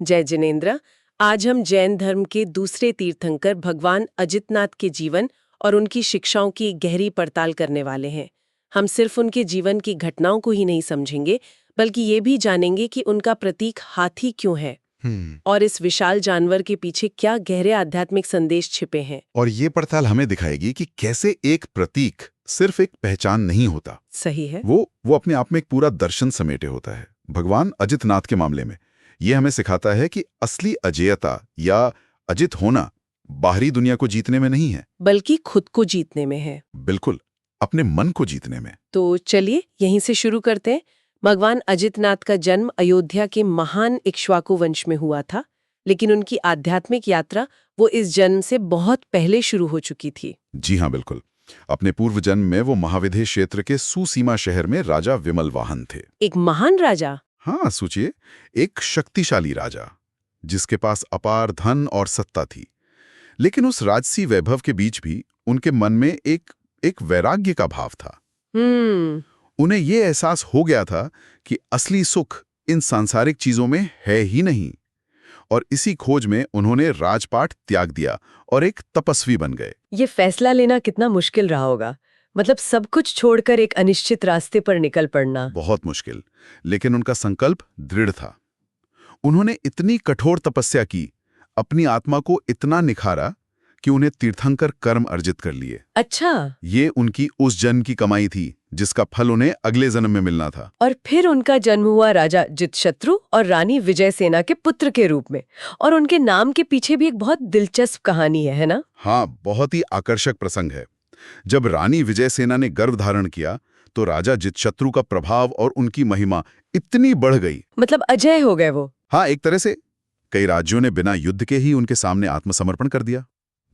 जय जिनेन्द्र। आज हम जैन धर्म के दूसरे तीर्थंकर भगवान अजितनाथ के जीवन और उनकी शिक्षाओं की गहरी पड़ताल करने वाले हैं। हम सिर्फ उनके जीवन की घटनाओं को ही नहीं समझेंगे, बल्कि ये भी जानेंगे कि उनका प्रतीक हाथी क्यों है और इस विशाल जानवर के पीछे क्या गहरे आध्यात्मिक संदेश छिपे हैं। और ये पड़ताल हमें दिखाएगी कि कैसे एक प्रतीक सिर्फ एक पहचान नहीं होता। सही है। वो अपने आप में एक पूरा दर्शन समेटे होता है। भगवान अजितनाथ के मामले में ये हमें सिखाता है कि असली अजेयता या अजित होना बाहरी दुनिया को जीतने में नहीं है, बल्कि खुद को जीतने में है। बिल्कुल, अपने मन को जीतने में। तो चलिए यहीं से शुरू करते हैं। भगवान अजितनाथ का जन्म अयोध्या के महान इक्ष्वाकु वंश में हुआ था, लेकिन उनकी आध्यात्मिक यात्रा वो इस जन्म से बहुत पहले शुरू हो चुकी थी। जी हाँ, बिल्कुल। अपने पूर्व जन्म में वो महाविदेह क्षेत्र के सुसीमा शहर में राजा विमल वाहन थे। एक महान राजा? हाँ, सोचिए, एक शक्तिशाली राजा जिसके पास अपार धन और सत्ता थी। लेकिन उस राजसी वैभव के बीच भी उनके मन में एक वैराग्य का भाव था। उन्हें ये एहसास हो गया था कि असली सुख इन सांसारिक चीजों में है ही नहीं, और इसी खोज में उन्होंने राजपाट त्याग दिया और एक तपस्वी बन गए। ये फैसला लेना कितना मुश्किल रहा होगा, मतलब सब कुछ छोड़कर एक अनिश्चित रास्ते पर निकल पड़ना। बहुत मुश्किल, लेकिन उनका संकल्प दृढ़ था। उन्होंने इतनी कठोर तपस्या की, अपनी आत्मा को इतना निखारा कि उन्हें तीर्थंकर कर्म अर्जित कर लिए। अच्छा। ये उनकी उस जन्म की कमाई थी जिसका फल उन्हें अगले जन्म में मिलना था। और फिर उनका जन्म हुआ राजा जितशत्रु और रानी विजयसेना के पुत्र के रूप में, और उनके नाम के पीछे भी एक बहुत दिलचस्प कहानी है ना? हाँ, बहुत ही आकर्षक प्रसंग है। जब रानी विजयसेना ने गर्भ धारण किया तो राजा जितशत्रु का प्रभाव और उनकी महिमा इतनी बढ़ गई, मतलब अजय हो गए वो। हाँ, एक तरह से कई राज्यों ने बिना युद्ध के ही उनके सामने आत्मसमर्पण कर दिया।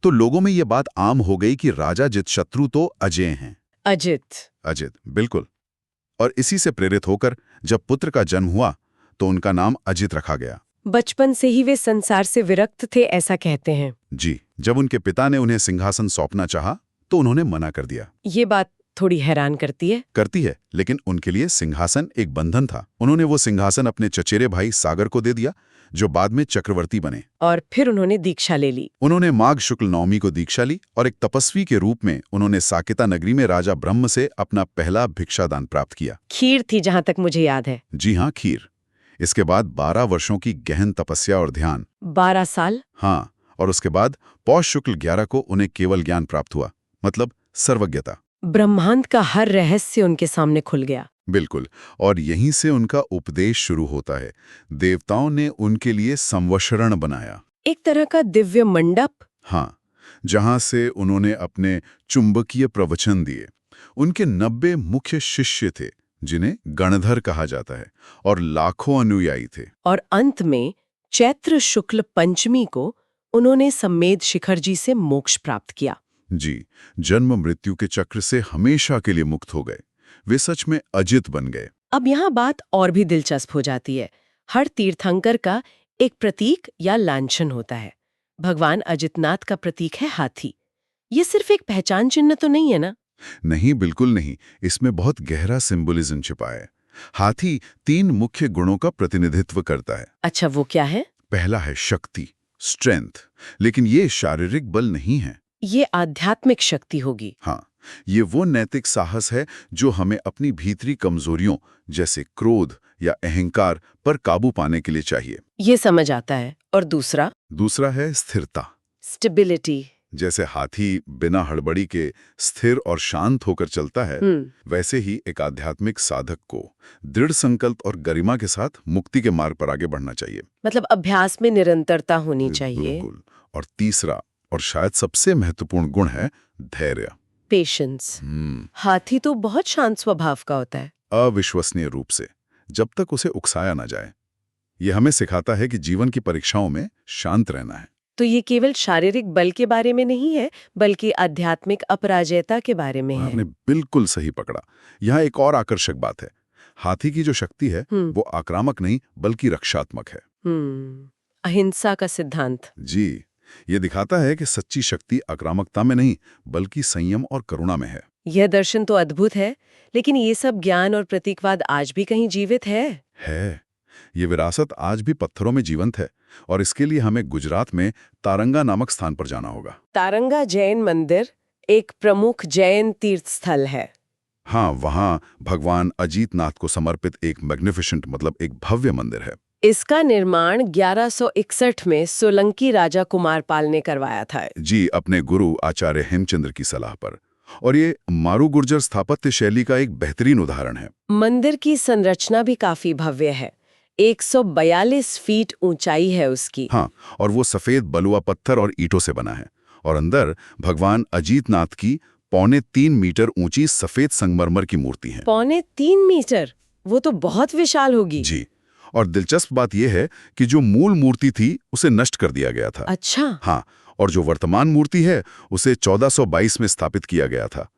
तो लोगों में ये बात आम हो गई कि राजा जितशत्रु तो अजय हैं। अजित, बिल्कुल। और इसी से प्रेरित होकर जब पुत्र का जन्म हुआ तो उनका नाम अजित रखा गया। बचपन से ही वे संसार से विरक्त थे, ऐसा कहते हैं। जी, जब उनके पिता ने उन्हें सिंहासन सौंपना चाहा तो उन्होंने मना कर दिया। ये बात थोड़ी हैरान करती है, लेकिन उनके लिए सिंहासन एक बंधन था। उन्होंने वो सिंहासन अपने चचेरे भाई सागर को दे दिया, जो बाद में चक्रवर्ती बने। और फिर उन्होंने दीक्षा ले ली। उन्होंने माघ शुक्ल नवमी को दीक्षा ली और एक तपस्वी के रूप में उन्होंने साकेता नगरी में राजा ब्रह्म से अपना पहला भिक्षादान प्राप्त किया। खीर थी, जहां तक मुझे याद है। जी हाँ, खीर। इसके बाद 12 वर्षों की गहन तपस्या और ध्यान। 12 साल? हाँ, और उसके बाद पौष शुक्ल 11 को उन्हें केवल ज्ञान प्राप्त हुआ, मतलब सर्वज्ञता। ब्रह्मांड का हर रहस्य उनके सामने खुल गया। बिल्कुल, और यहीं से उनका उपदेश शुरू होता है। देवताओं ने उनके लिए संवशरण बनाया, एक तरह का दिव्य मंडप। हाँ, जहां से उन्होंने अपने चुंबकीय प्रवचन दिए। उनके 90 मुख्य शिष्य थे, जिन्हें गणधर कहा जाता है, और लाखों अनुयायी थे। और अंत में चैत्र शुक्ल पंचमी को उन्होंने सम्मेद शिखर जी से मोक्ष प्राप्त किया। जी, जन्म मृत्यु के चक्र से हमेशा के लिए मुक्त हो गए। वे सच में अजित बन गए। अब यहाँ बात और भी दिलचस्प हो जाती है। हर तीर्थंकर का एक प्रतीक या लांछन होता है। भगवान अजितनाथ का प्रतीक है हाथी। ये सिर्फ एक पहचान चिन्ह तो नहीं है ना? नहीं, बिल्कुल नहीं। इसमें बहुत गहरा सिंबोलिज्म छिपा है। हाथी 3 मुख्य गुणों का प्रतिनिधित्व करता है। अच्छा, वो क्या है? पहला है शक्ति, स्ट्रेंथ, लेकिन ये शारीरिक बल नहीं है। ये आध्यात्मिक शक्ति होगी। हाँ, ये वो नैतिक साहस है जो हमें अपनी भीतरी कमजोरियों जैसे क्रोध या अहंकार पर काबू पाने के लिए चाहिए। ये समझ आता है। और दूसरा है स्थिरता, स्टेबिलिटी। जैसे हाथी बिना हड़बड़ी के स्थिर और शांत होकर चलता है, वैसे ही एक आध्यात्मिक साधक को दृढ़ संकल्प और गरिमा के साथ मुक्ति के मार्ग पर आगे बढ़ना चाहिए। मतलब अभ्यास में निरंतरता होनी चाहिए। बिल्कुल। और तीसरा और शायद सबसे महत्वपूर्ण गुण है धैर्य, पेशेंस। हाथी तो बहुत शांत स्वभाव का होता है, अविश्वसनीय रूप से, जब तक उसे उकसाया ना जाए। यह हमें सिखाता है कि जीवन की परीक्षाओं में शांत रहना है। तो ये केवल शारीरिक बल के बारे में नहीं है, बल्कि आध्यात्मिक अपराजयता के बारे में है। आपने बिल्कुल सही पकड़ा। यहाँ एक और आकर्षक बात है। हाथी की जो शक्ति है वो आक्रामक नहीं बल्कि रक्षात्मक है। अहिंसा का सिद्धांत। जी, ये दिखाता है कि सच्ची शक्ति आक्रामकता में नहीं बल्कि संयम और करुणा में है। यह दर्शन तो अद्भुत है, लेकिन ये सब ज्ञान और प्रतीकवाद आज भी कहीं जीवित है। ये विरासत आज भी पत्थरों में जीवंत है और इसके लिए हमें गुजरात में तारंगा नामक स्थान पर जाना होगा। तारंगा जैन मंदिर एक प्रमुख जैन तीर्थ स्थल है। हाँ, वहाँ भगवान अजीतनाथ को समर्पित एक मैग्निफिसेंट मतलब एक भव्य मंदिर है। इसका निर्माण 1161 में सोलंकी राजा कुमारपाल ने करवाया था। जी, अपने गुरु आचार्य हेमचंद्र की सलाह पर। और ये मारू गुर्जर स्थापत्य शैली का एक बेहतरीन उदाहरण है। मंदिर की संरचना भी काफी भव्य है। 142 फीट ऊंचाई है उसकी। हाँ, और वो सफेद बलुआ पत्थर और ईंटों से बना है। और अंदर भगवान अजीतनाथ की 3.25 मीटर ऊंची सफेद संगमरमर की मूर्ति है। 3.25 मीटर? वो तो बहुत विशाल होगी। जी, और दिलचस्प बात यह है कि जो मूल मूर्ति थी उसे नष्ट कर दिया गया था। अच्छा। हाँ, और जो वर्तमान मूर्ति है उसे 1422 में स्थापित किया गया था।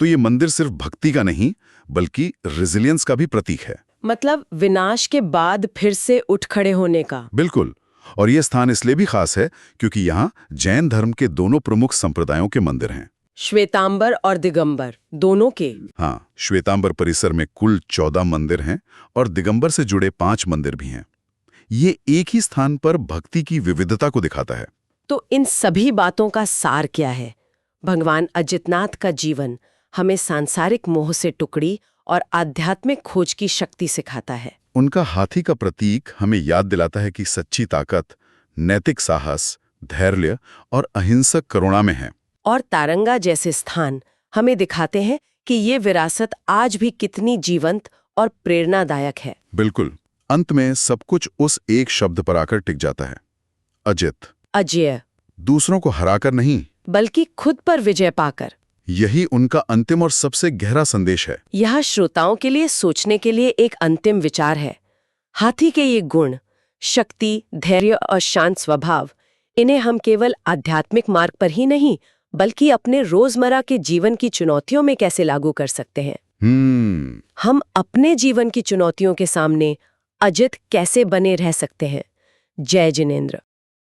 तो ये मंदिर सिर्फ भक्ति का नहीं बल्कि रेजिलियंस का भी प्रतीक है। मतलब विनाश के बाद फिर से उठ खड़े होने का। बिल्कुल। और ये स्थान इसलिए भी खास है क्योंकि यहाँ जैन धर्म के दोनों प्रमुख संप्रदायों के मंदिर हैं। श्वेतांबर और दिगंबर दोनों के। हाँ, श्वेतांबर परिसर में कुल 14 मंदिर हैं और दिगंबर से जुड़े 5 मंदिर भी हैं। ये एक ही स्थान पर भक्ति की विविधता को दिखाता है। तो इन सभी बातों का सार क्या है? भगवान अजितनाथ का जीवन हमें सांसारिक मोह से टुकड़ी और आध्यात्मिक खोज की शक्ति सिखाता है। उनका हाथी का प्रतीक हमें याद दिलाता है कि सच्ची ताकत नैतिक साहस, धैर्य और अहिंसक करुणा में है। और तारंगा जैसे स्थान हमें दिखाते हैं कि ये विरासत आज भी कितनी जीवंत और प्रेरणादायक है। बिल्कुल। अंत में सब कुछ उस एक शब्द पर आकर टिक जाता है, अजित। अजेय। दूसरों को हराकर नहीं बल्कि खुद पर विजय पाकर। यही उनका अंतिम और सबसे गहरा संदेश है। यह श्रोताओं के लिए सोचने के लिए एक अंतिम विचार है। हाथी के ये गुण, शक्ति, धैर्य और शांत स्वभाव, इन्हें हम केवल आध्यात्मिक मार्ग पर ही नहीं बल्कि अपने रोजमर्रा के जीवन की चुनौतियों में कैसे लागू कर सकते हैं। हम अपने जीवन की चुनौतियों के सामने अजित कैसे बने रह सकते हैं। जय जिनेंद्र।